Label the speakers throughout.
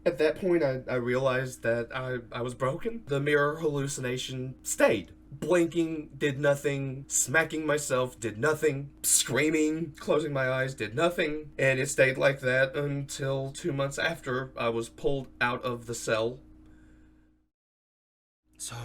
Speaker 1: At that point, I realized that I was broken. The mirror hallucination stayed. Blinking did nothing. Smacking myself did nothing. Screaming, closing my eyes did nothing. And it stayed like that until 2 months after I was pulled out of the cell. So,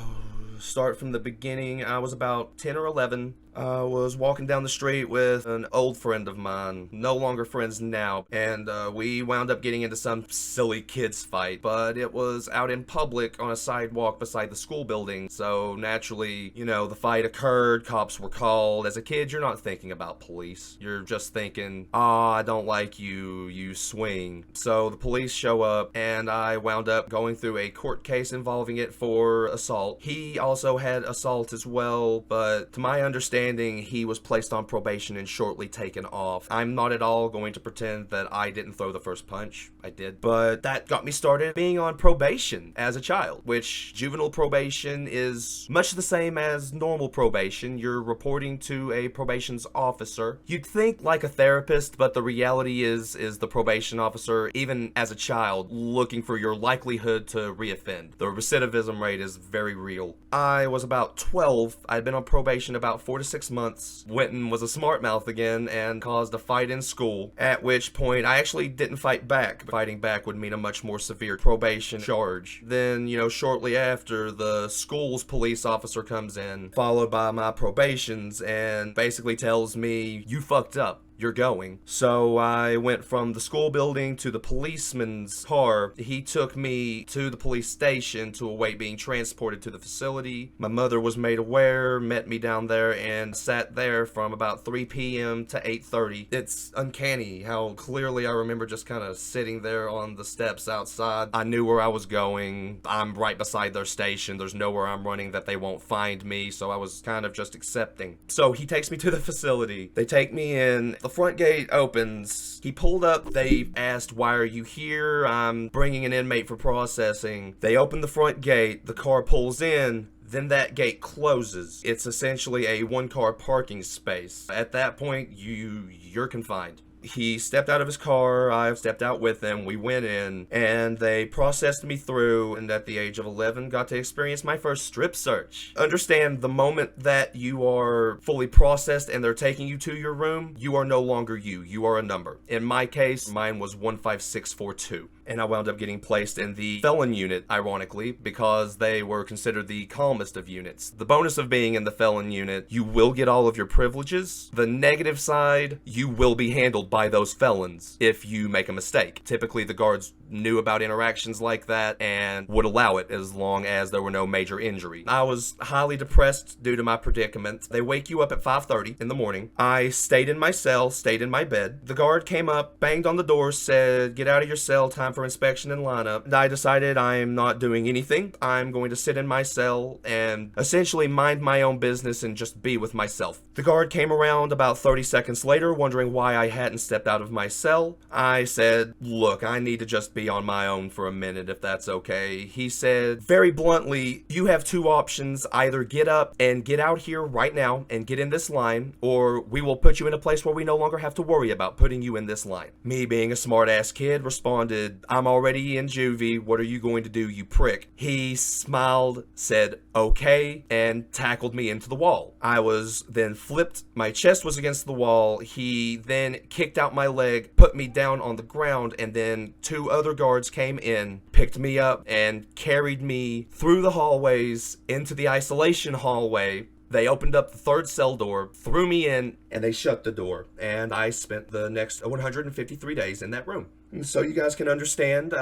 Speaker 1: start from the beginning. I was about 10 or 11. I was walking down the street with an old friend of mine, no longer friends now, and we wound up getting into some silly kids fight, but it was out in public on a sidewalk beside the school building, so naturally, the fight occurred, cops were called. As a kid, you're not thinking about police. You're just thinking, I don't like you, you swing. So the police show up, and I wound up going through a court case involving it for assault. He also had assault as well, but to my understanding, he was placed on probation and shortly taken off. I'm not at all going to pretend that I didn't throw the first punch. I did. But that got me started being on probation as a child, which juvenile probation is much the same as normal probation. You're reporting to a probation's officer. You'd think like a therapist, but the reality is the probation officer, even as a child, looking for your likelihood to reoffend. The recidivism rate is very real. I was about 12. I'd been on probation about 4 to 6 months. Went and was a smart mouth again and caused a fight in school, at which point I actually didn't fight back. Fighting back would mean a much more severe probation charge. Then, shortly after, the school's police officer comes in, followed by my probations, and basically tells me, you fucked up. You're going. So I went from the school building to the policeman's car. He took me to the police station to await being transported to the facility. My mother was made aware, met me down there, and sat there from about 3 p.m. to 8:30. It's uncanny how clearly I remember just kind of sitting there on the steps outside. I knew where I was going. I'm right beside their station. There's nowhere I'm running that they won't find me, so I was kind of just accepting. So he takes me to the facility. They take me in. The front gate opens. He pulled up. They asked, why are you here? I'm bringing an inmate for processing. They open the front gate. The car pulls in. Then that gate closes. It's essentially a one-car parking space. At that point, you're confined. He stepped out of his car, I stepped out with him, we went in, and they processed me through, and at the age of 11, got to experience my first strip search. Understand, the moment that you are fully processed and they're taking you to your room, you are no longer you are a number. In my case, mine was 15642. And I wound up getting placed in the felon unit, ironically, because they were considered the calmest of units. The bonus of being in the felon unit, you will get all of your privileges. The negative side, you will be handled by those felons if you make a mistake. Typically, the guards knew about interactions like that and would allow it as long as there were no major injury. I was highly depressed due to my predicament. They wake you up at 5:30 in the morning. I stayed in my cell, stayed in my bed. The guard came up, banged on the door, said, get out of your cell, time for inspection and lineup. And I decided I'm not doing anything. I'm going to sit in my cell and essentially mind my own business and just be with myself. The guard came around about 30 seconds later, wondering why I hadn't stepped out of my cell. I said, look, I need to just be on my own for a minute if that's okay. He said, very bluntly, you have two options. Either get up and get out here right now and get in this line, or we will put you in a place where we no longer have to worry about putting you in this line. Me, being a smart-ass kid, responded, I'm already in juvie. What are you going to do, you prick? He smiled, said, okay, and tackled me into the wall. I was then flipped. My chest was against the wall. He then kicked out my leg, put me down on the ground, and then two other guards came in, picked me up, and carried me through the hallways into the isolation hallway. They opened up the third cell door, threw me in, and they shut the door. And I spent the next 153 days in that room. And so you guys can understand,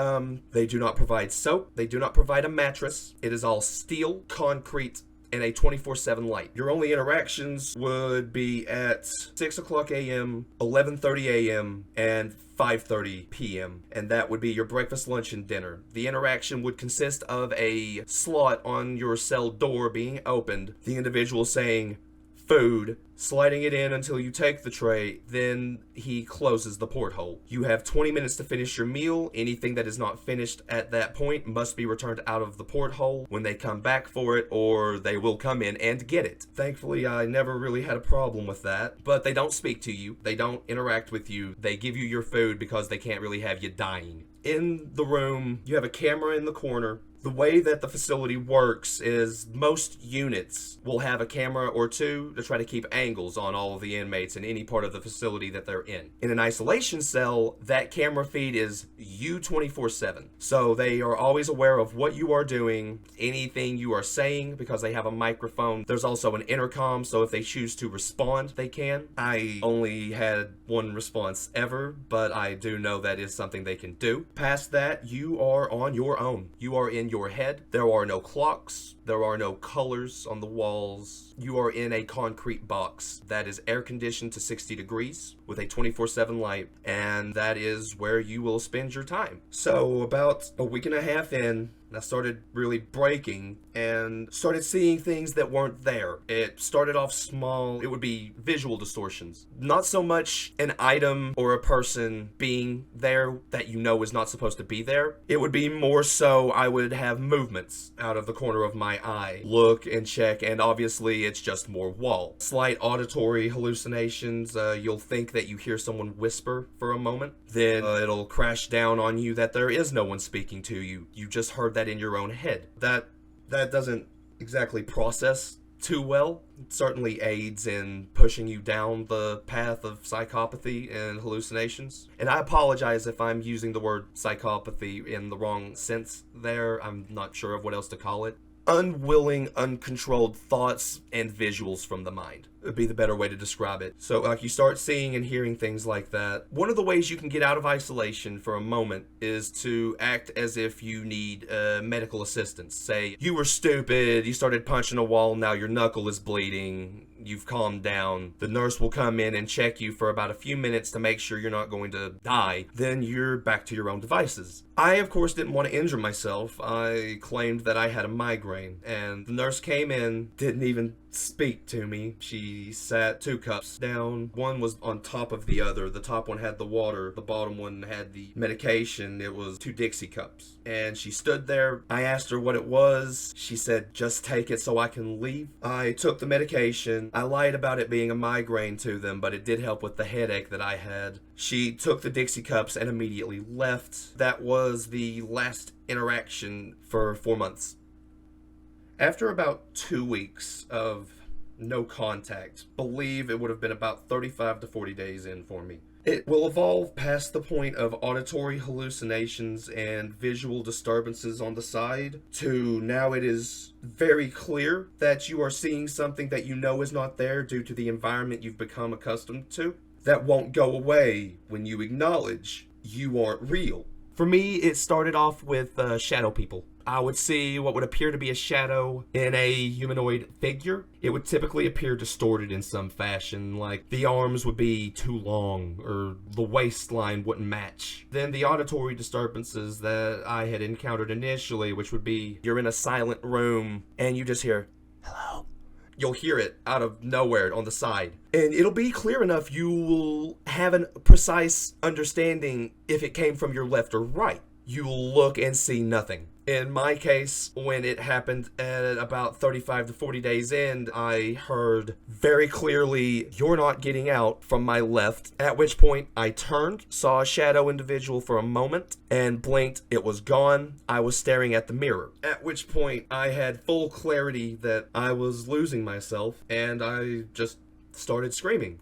Speaker 1: they do not provide soap. They do not provide a mattress. It is all steel, concrete, and a 24/7 light. Your only interactions would be at 6 o'clock a.m., 11:30 a.m., and 5:30 p.m. and that would be your breakfast, lunch, and dinner. The interaction would consist of a slot on your cell door being opened, the individual saying, food, sliding it in until you take the tray, then he closes the porthole. You have 20 minutes to finish your meal. Anything that is not finished at that point must be returned out of the porthole when they come back for it, or they will come in and get it. Thankfully, I never really had a problem with that, but they don't speak to you. They don't interact with you. They give you your food because they can't really have you dying. In the room, you have a camera in the corner. The way that the facility works is most units will have a camera or two to try to keep angles on all of the inmates in any part of the facility that they're in. In an isolation cell, that camera feed is you 24/7. So they are always aware of what you are doing, anything you are saying, because they have a microphone. There's also an intercom, so if they choose to respond, they can. I only had one response ever, but I do know that is something they can do. Past that, you are on your own. You are in your head. There are no clocks. There are no colors on the walls. You are in a concrete box that is air conditioned to 60 degrees with a 24/7 light, and that is where you will spend your time. So about a week and a half in, I started really breaking and started seeing things that weren't there. It started off small. It would be visual distortions. Not so much an item or a person being there that you know is not supposed to be there. It would be more so I would have movements out of the corner of my eye. Look and check, and obviously it's just more wall. Slight auditory hallucinations. You'll think that you hear someone whisper for a moment. Then it'll crash down on you that there is no one speaking to you. You just heard that in your own head. That doesn't exactly process too well. It certainly aids in pushing you down the path of psychopathy and hallucinations. And I apologize if I'm using the word psychopathy in the wrong sense there. I'm not sure of what else to call it. Unwilling, uncontrolled thoughts and visuals from the mind would be the better way to describe it. So like you start seeing and hearing things like that. One of the ways you can get out of isolation for a moment is to act as if you need medical assistance. Say you were stupid, you started punching a wall, now your knuckle is bleeding, you've calmed down. The nurse will come in and check you for about a few minutes to make sure you're not going to die. Then you're back to your own devices. I, of course, didn't want to injure myself. I claimed that I had a migraine, and the nurse came in, didn't even speak to me. She sat 2 cups down. One was on top of the other. The top one had the water. The bottom one had the medication. It was 2 Dixie cups. And she stood there. I asked her what it was. She said, just take it so I can leave. I took the medication. I lied about it being a migraine to them, but it did help with the headache that I had. She took the Dixie cups and immediately left. That was the last interaction for 4 months. After about 2 weeks of no contact, believe it would have been about 35 to 40 days in for me. It will evolve past the point of auditory hallucinations and visual disturbances on the side to now it is very clear that you are seeing something that you know is not there due to the environment you've become accustomed to. That won't go away when you acknowledge you aren't real. For me, it started off with shadow people. I would see what would appear to be a shadow in a humanoid figure. It would typically appear distorted in some fashion, like the arms would be too long or the waistline wouldn't match. Then the auditory disturbances that I had encountered initially, which would be you're in a silent room and you just hear, hello. You'll hear it out of nowhere on the side. And it'll be clear enough you will have a precise understanding if it came from your left or right. You'll look and see nothing. In my case, when it happened at about 35 to 40 days in, I heard very clearly, you're not getting out, from my left, at which point I turned, saw a shadow individual for a moment, and blinked, it was gone. I was staring at the mirror, at which point I had full clarity that I was losing myself, and I just started screaming.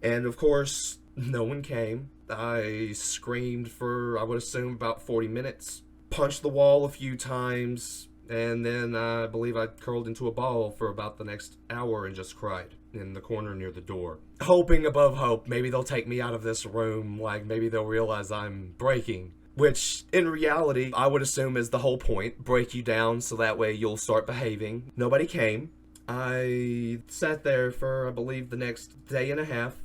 Speaker 1: And of course, no one came. I screamed for, I would assume, about 40 minutes. Punched the wall a few times, and then I believe I curled into a ball for about the next hour and just cried in the corner near the door. Hoping above hope, maybe they'll take me out of this room, like maybe they'll realize I'm breaking. Which, in reality, I would assume is the whole point. Break you down so that way you'll start behaving. Nobody came. I sat there for, I believe, the next day and a half.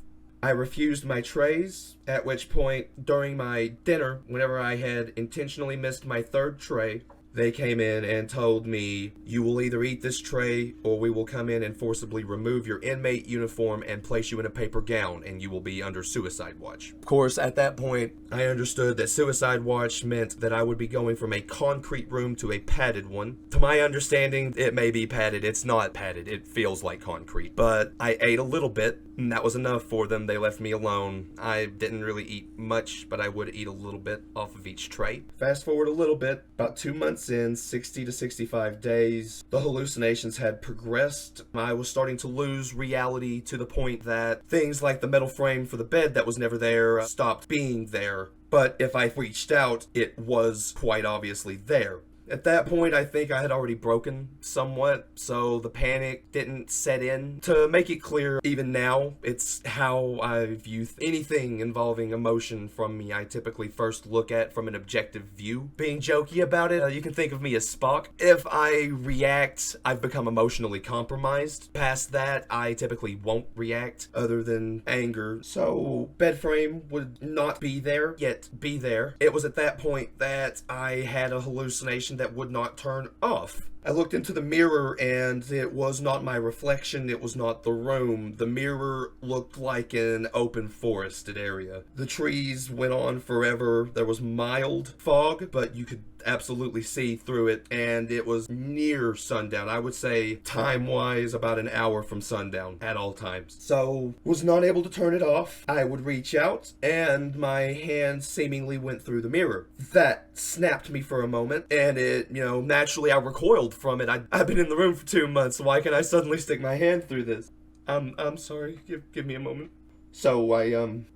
Speaker 1: I refused my trays, at which point, during my dinner, whenever I had intentionally missed my 3rd tray, they came in and told me, you will either eat this tray or we will come in and forcibly remove your inmate uniform and place you in a paper gown and you will be under suicide watch. Of course, at that point, I understood that suicide watch meant that I would be going from a concrete room to a padded one. To my understanding, it may be padded. It's not padded. It feels like concrete. But I ate a little bit. And that was enough for them. They left me alone. I didn't really eat much, but I would eat a little bit off of each tray. Fast forward a little bit, about 2 months in, 60 to 65 days, the hallucinations had progressed. I was starting to lose reality to the point that things like the metal frame for the bed that was never there stopped being there. But if I reached out, it was quite obviously there. At that point, I think I had already broken somewhat, so the panic didn't set in. To make it clear, even now, it's how I view anything involving emotion from me. I typically first look at from an objective view. Being jokey about it, you can think of me as Spock. If I react, I've become emotionally compromised. Past that, I typically won't react other than anger. So, bed frame would not be there, yet be there. It was at that point that I had a hallucination that would not turn off. I looked into the mirror and it was not my reflection, it was not the room. The mirror looked like an open forested area. The trees went on forever. There was mild fog, but you could absolutely see through it, and it was near sundown. I would say time-wise about an hour from sundown at all times. So, was not able to turn it off. I would reach out, and my hand seemingly went through the mirror. That snapped me for a moment, and it, naturally I recoiled from it. I've been in the room for 2 months. Why can I suddenly stick my hand through this? I'm sorry. Give me a moment. So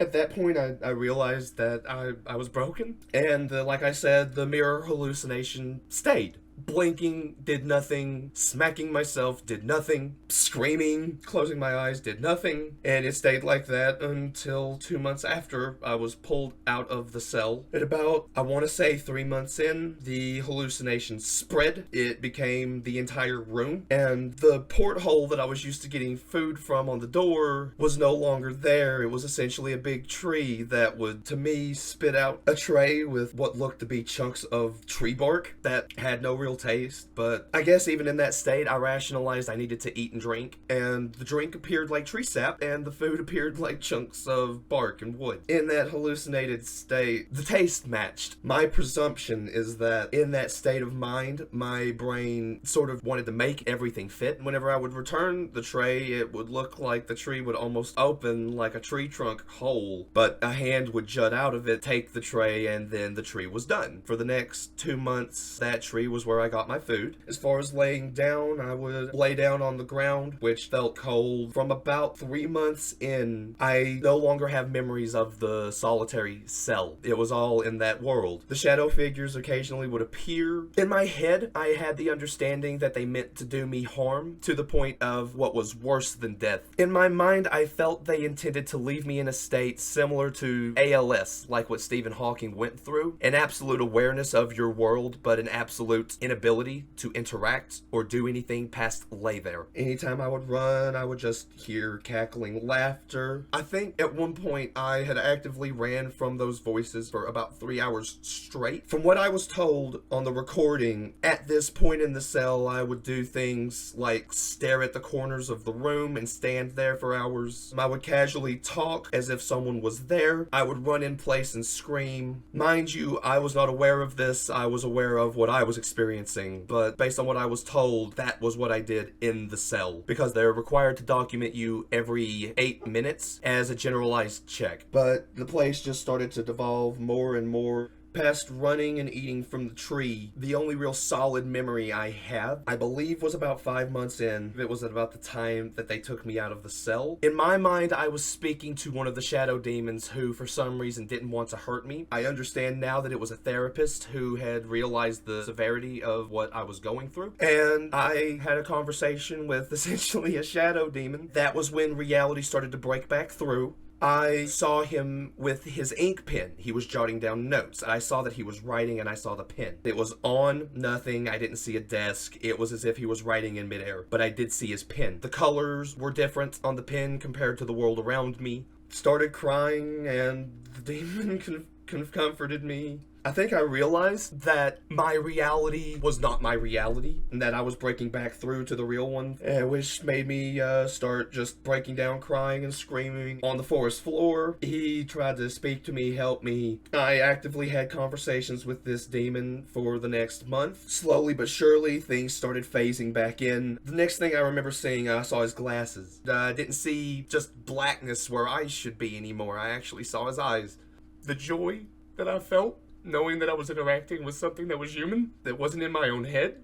Speaker 1: at that point, I realized that I was broken. And like I said, the mirror hallucination stayed. Blinking did nothing. Smacking myself did nothing. Screaming, closing my eyes did nothing. And it stayed like that until 2 months after I was pulled out of the cell. At about, I want to say 3 months in, the hallucination spread. It became the entire room. And the porthole that I was used to getting food from on the door was no longer there. It was essentially a big tree that would, to me, spit out a tray with what looked to be chunks of tree bark that had no real taste. But I guess even in that state, I rationalized I needed to eat and drink, and the drink appeared like tree sap, and the food appeared like chunks of bark and wood. In that hallucinated state, the taste matched. My presumption is that in that state of mind, my brain sort of wanted to make everything fit. Whenever I would return the tray, it would look like the tree would almost open like a tree trunk hole, but a hand would jut out of it, take the tray, and then the tree was done. For the next 2 months, that tree was where I got my food. As far as laying down, I would lay down on the ground, which felt cold. From about 3 months in, I no longer have memories of the solitary cell. It was all in that world. The shadow figures occasionally would appear. In my head, I had the understanding that they meant to do me harm, to the point of what was worse than death. In my mind, I felt they intended to leave me in a state similar to ALS, like what Stephen Hawking went through. An absolute awareness of your world, but an absolute inability to interact or do anything past lay there. Anytime I would run, I would just hear cackling laughter. I think at one point I had actively ran from those voices for about 3 hours straight. From what I was told on the recording, at this point in the cell, I would do things like stare at the corners of the room and stand there for hours. I would casually talk as if someone was there. I would run in place and scream. Mind you, I was not aware of this. I was aware of what I was experiencing, but based on what I was told, that was what I did in the cell, because they're required to document you every 8 minutes as a generalized check. But the place just started to devolve more and more. Past running and eating from the tree, the only real solid memory I have, I believe, was about 5 months in. It was at about the time that they took me out of the cell. In my mind, I was speaking to one of the shadow demons who, for some reason, didn't want to hurt me. I understand now that it was a therapist who had realized the severity of what I was going through. And I had a conversation with essentially a shadow demon. That was when reality started to break back through. I saw him with his ink pen. He was jotting down notes. I saw that he was writing, and I saw the pen. It was on nothing. I didn't see a desk. It was as if he was writing in midair, but I did see his pen. The colors were different on the pen compared to the world around me. Started crying, and the demon comforted me. I think I realized that my reality was not my reality, and that I was breaking back through to the real one, which made me start just breaking down, crying and screaming on the forest floor. He tried to speak to me, help me. I actively had conversations with this demon for the next month. Slowly but surely, things started phasing back in. The next thing I remember seeing, I saw his glasses. I didn't see just blackness where I should be anymore. I actually saw his eyes. The joy that I felt knowing that I was interacting with something that was human, that wasn't in my own head.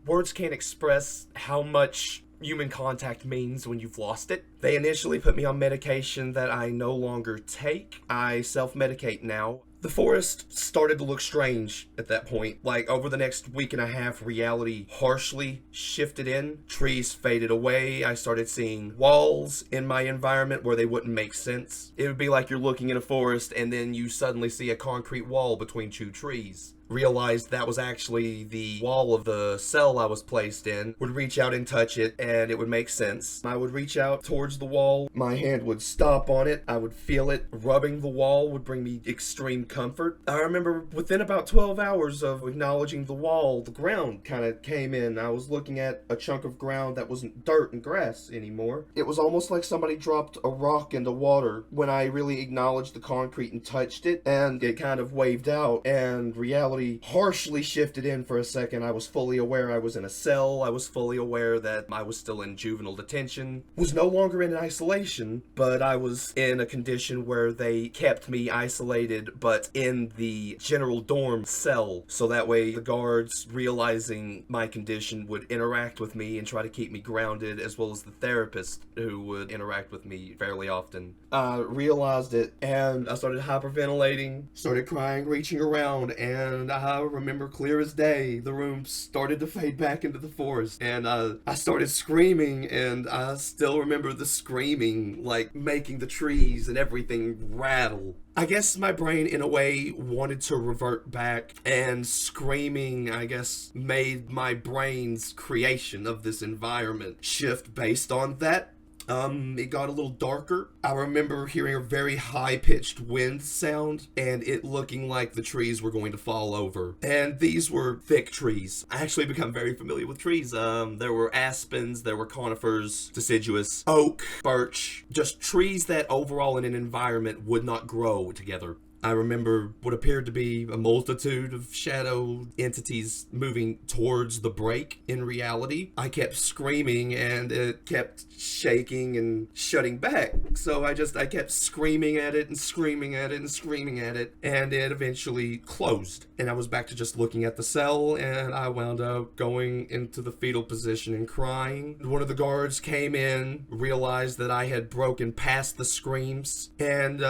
Speaker 1: Words can't express how much human contact means when you've lost it. They initially put me on medication that I no longer take. I self-medicate now. The forest started to look strange at that point. Like, over the next week and a half, reality harshly shifted in. Trees faded away. I started seeing walls in my environment where they wouldn't make sense. It would be like you're looking in a forest and then you suddenly see a concrete wall between two trees. Realized that was actually the wall of the cell I was placed in. Would reach out and touch it, and it would make sense. I would reach out towards the wall, my hand would stop on it, I would feel it. Rubbing the wall would bring me extreme comfort. I remember within about 12 hours of acknowledging the wall, the ground kind of came in. I was looking at a chunk of ground that wasn't dirt and grass anymore. It was almost like somebody dropped a rock into water when I really acknowledged the concrete and touched it, and it kind of waved out, and reality harshly shifted in for a second. I was fully aware I was in a cell. I was fully aware that I was still in juvenile detention. Was no longer in isolation, but I was in a condition where they kept me isolated, but in the general dorm cell. So that way the guards, realizing my condition, would interact with me and try to keep me grounded, as well as the therapist who would interact with me fairly often. I realized it, and I started hyperventilating, started crying, reaching around, and I remember clear as day, the room started to fade back into the forest, and I started screaming, and I still remember the screaming, like making the trees and everything rattle. I guess my brain, in a way, wanted to revert back, and screaming, I guess, made my brain's creation of this environment shift based on that. It got a little darker. I remember hearing a very high-pitched wind sound and it looking like the trees were going to fall over. And these were thick trees. I actually become very familiar with trees. There were aspens, there were conifers, deciduous, oak, birch, just trees that overall in an environment would not grow together. I remember what appeared to be a multitude of shadow entities moving towards the break. In reality, I kept screaming and it kept shaking and shutting back. So I kept screaming at it and screaming at it and screaming at it, and it eventually closed. And I was back to just looking at the cell, and I wound up going into the fetal position and crying. One of the guards came in, realized that I had broken past the screams, and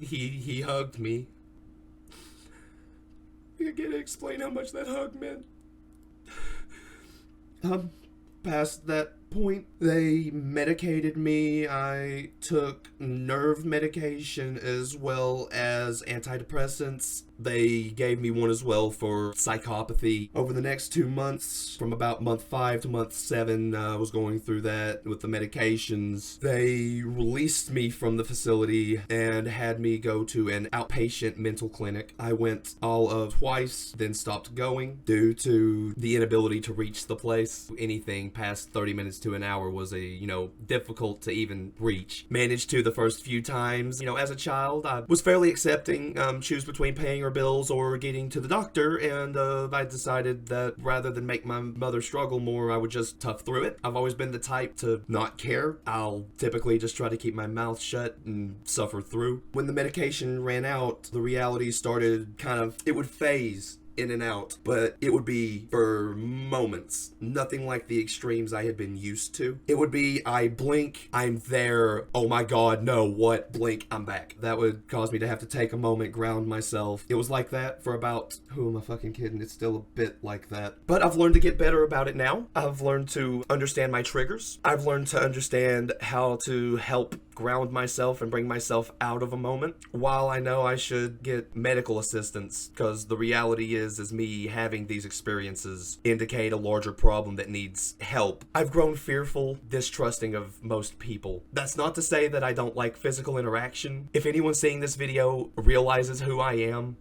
Speaker 1: he hugged me. I can't explain how much that hug meant. Past that point, they medicated me. I took nerve medication as well as antidepressants. They gave me one as well for psychopathy. Over the next 2 months, from about month 5 to month 7, I was going through that with the medications. They released me from the facility and had me go to an outpatient mental clinic. I went all of twice, then stopped going due to the inability to reach the place. Anything past 30 minutes to an hour was difficult to even reach. Managed to the first few times. As a child, I was fairly accepting, choose between paying her bills or getting to the doctor, and I decided that rather than make my mother struggle more, I would just tough through it. I've always been the type to not care. I'll typically just try to keep my mouth shut and suffer through. When the medication ran out, the reality started it would phase in and out, but it would be for moments. Nothing like the extremes I had been used to. It would be, I blink, I'm there, oh my god, no, what? Blink, I'm back. That would cause me to have to take a moment, ground myself. It was like that for about, who am I fucking kidding? It's still a bit like that. But I've learned to get better about it now. I've learned to understand my triggers. I've learned to understand how to help ground myself and bring myself out of a moment. While I know I should get medical assistance, because the reality is is me having these experiences indicate a larger problem that needs help. I've grown fearful, distrusting of most people. That's not to say that I don't like physical interaction. If anyone seeing this video realizes who I am,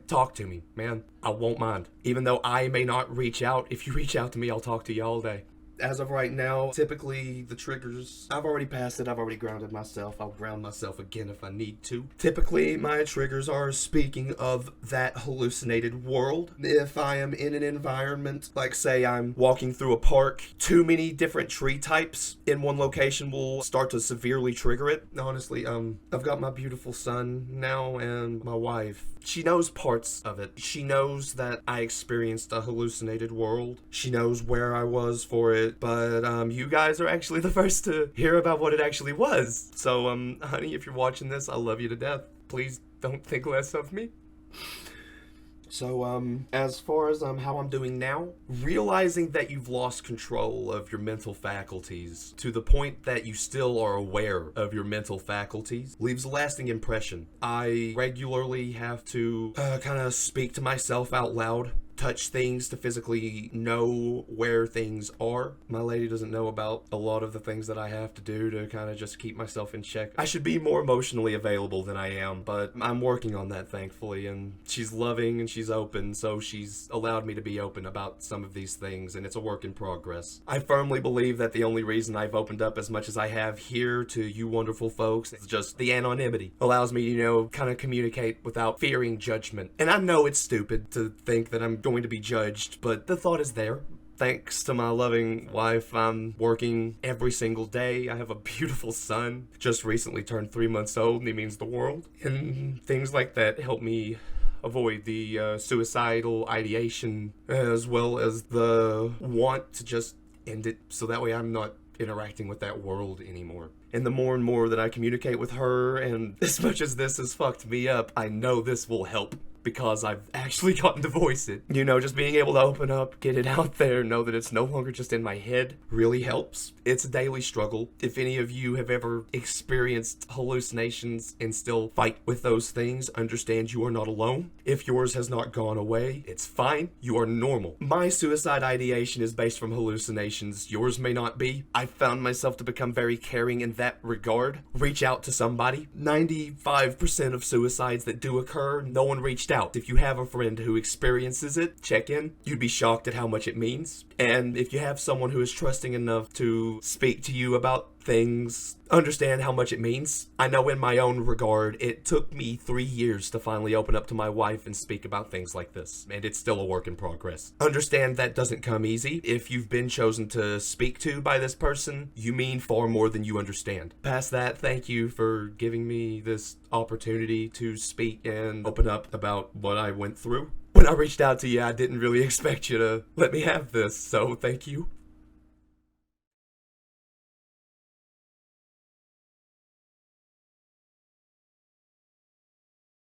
Speaker 1: talk to me, man. I won't mind. Even though I may not reach out, if you reach out to me, I'll talk to you all day. As of right now, typically the triggers, I've already passed it, I've already grounded myself, I'll ground myself again if I need to. Typically, my triggers are speaking of that hallucinated world. If I am in an environment, like say I'm walking through a park, too many different tree types in one location will start to severely trigger it. Honestly, I've got my beautiful son now and my wife. She knows parts of it. She knows that I experienced a hallucinated world. She knows where I was for it, but you guys are actually the first to hear about what it actually was. So, honey, if you're watching this, I love you to death. Please don't think less of me. So, as far as how I'm doing now, realizing that you've lost control of your mental faculties to the point that you still are aware of your mental faculties leaves a lasting impression. I regularly have to kind of speak to myself out loud, touch things to physically know where things are. My lady doesn't know about a lot of the things that I have to do to kind of just keep myself in check. I should be more emotionally available than I am, but I'm working on that, thankfully, and she's loving and she's open, so she's allowed me to be open about some of these things, and it's a work in progress. I firmly believe that the only reason I've opened up as much as I have here to you wonderful folks is just the anonymity. Allows me, kind of communicate without fearing judgment. And I know it's stupid to think that I'm going to be judged, but the thought is there. Thanks to my loving wife, I'm working every single day. I have a beautiful son, just recently turned 3 months old, and he means the world. And things like that help me avoid the suicidal ideation, as well as the want to just end it, so that way I'm not interacting with that world anymore. And the more and more that I communicate with her, and as much as this has fucked me up, I know this will help, because I've actually gotten to voice it. Just being able to open up, get it out there, know that it's no longer just in my head really helps. It's a daily struggle. If any of you have ever experienced hallucinations and still fight with those things, understand you are not alone. If yours has not gone away, it's fine. You are normal. My suicide ideation is based from hallucinations. Yours may not be. I found myself to become very caring in that regard. Reach out to somebody. 95% of suicides that do occur, no one reached out. If you have a friend who experiences it, check in. You'd be shocked at how much it means. And if you have someone who is trusting enough to speak to you about things, understand how much it means. I know in my own regard, it took me 3 years to finally open up to my wife and speak about things like this, and it's still a work in progress. Understand that doesn't come easy. If you've been chosen to speak to by this person, you mean far more than you understand. Past that, thank you for giving me this opportunity to speak and open up about what I went through. When I reached out to you, I didn't really expect you to let me have this, so thank you.